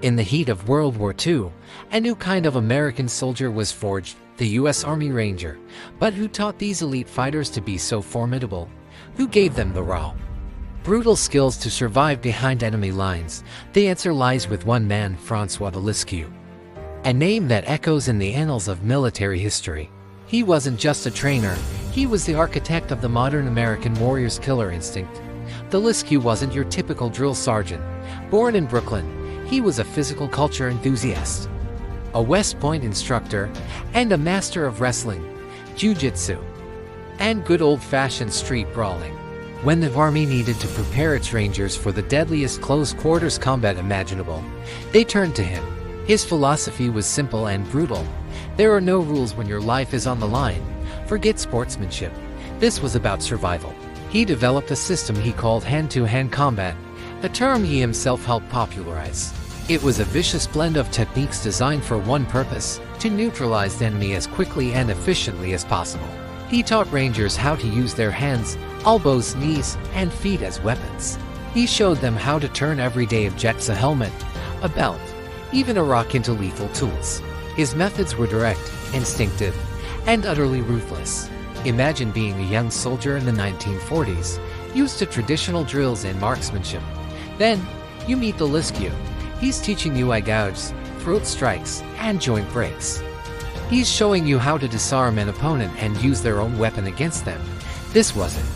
In the heat of World War II, a new kind of American soldier was forged, the U.S. Army Ranger. But who taught these elite fighters to be so formidable? Who gave them the raw, brutal skills to survive behind enemy lines? The answer lies with one man, Francois, a name that echoes in the annals of military history. He wasn't just a trainer, he was the architect of the modern American warrior's killer instinct. Wasn't your typical drill sergeant. Born in Brooklyn, he was a physical culture enthusiast, a West Point instructor, and a master of wrestling, jiu-jitsu, and good old-fashioned street brawling. When the Army needed to prepare its Rangers for the deadliest close-quarters combat imaginable, they turned to him. His philosophy was simple and brutal. There are no rules when your life is on the line. Forget sportsmanship. This was about survival. He developed a system he called hand-to-hand combat, a term he himself helped popularize. It was a vicious blend of techniques designed for one purpose: to neutralize the enemy as quickly and efficiently as possible. He taught Rangers how to use their hands, elbows, knees, and feet as weapons. He showed them how to turn everyday objects, a helmet, a belt, even a rock, into lethal tools. His methods were direct, instinctive, and utterly ruthless. Imagine being a young soldier in the 1940s, used to traditional drills and marksmanship. Then, you meet Deliscu. He's teaching you eye gouges, throat strikes, and joint breaks. He's showing you how to disarm an opponent and use their own weapon against them. This wasn't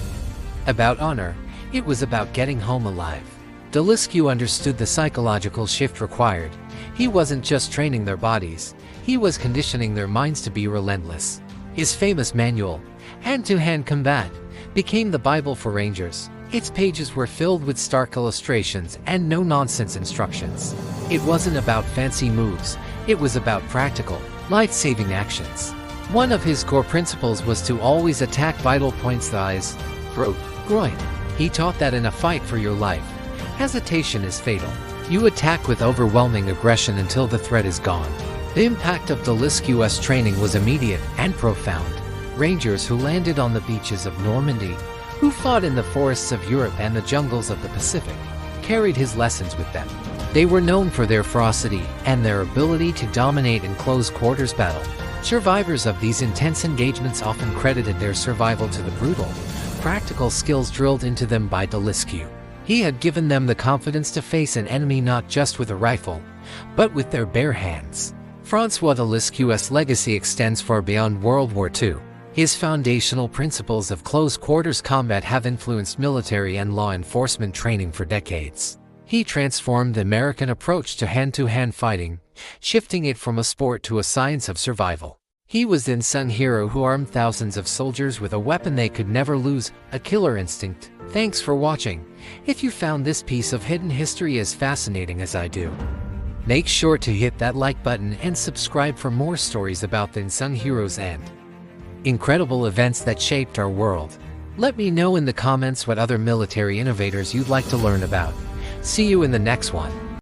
about honor, it was about getting home alive. Deliscu understood the psychological shift required. He wasn't just training their bodies, he was conditioning their minds to be relentless. His famous manual, Hand-to-Hand Combat, became the Bible for Rangers. Its pages were filled with stark illustrations and no-nonsense instructions. It wasn't about fancy moves, it was about practical, life-saving actions. One of his core principles was to always attack vital points: the eyes, throat, groin. He taught that in a fight for your life, hesitation is fatal. You attack with overwhelming aggression until the threat is gone. The impact of Deliscu's training was immediate and profound. Rangers who landed on the beaches of Normandy, who fought in the forests of Europe and the jungles of the Pacific, carried his lessons with them. They were known for their ferocity and their ability to dominate in close-quarters battle. Survivors of these intense engagements often credited their survival to the brutal, practical skills drilled into them by Deliscu. He had given them the confidence to face an enemy not just with a rifle, but with their bare hands. Francois Deliscu's legacy extends far beyond World War II. His foundational principles of close-quarters combat have influenced military and law enforcement training for decades. He transformed the American approach to hand-to-hand fighting, shifting it from a sport to a science of survival. He was the unsung hero who armed thousands of soldiers with a weapon they could never lose, a killer instinct. Thanks for watching. If you found this piece of hidden history as fascinating as I do, make sure to hit that like button and subscribe for more stories about the unsung heroes and incredible events that shaped our world. Let me know in the comments what other military innovators you'd like to learn about. See you in the next one.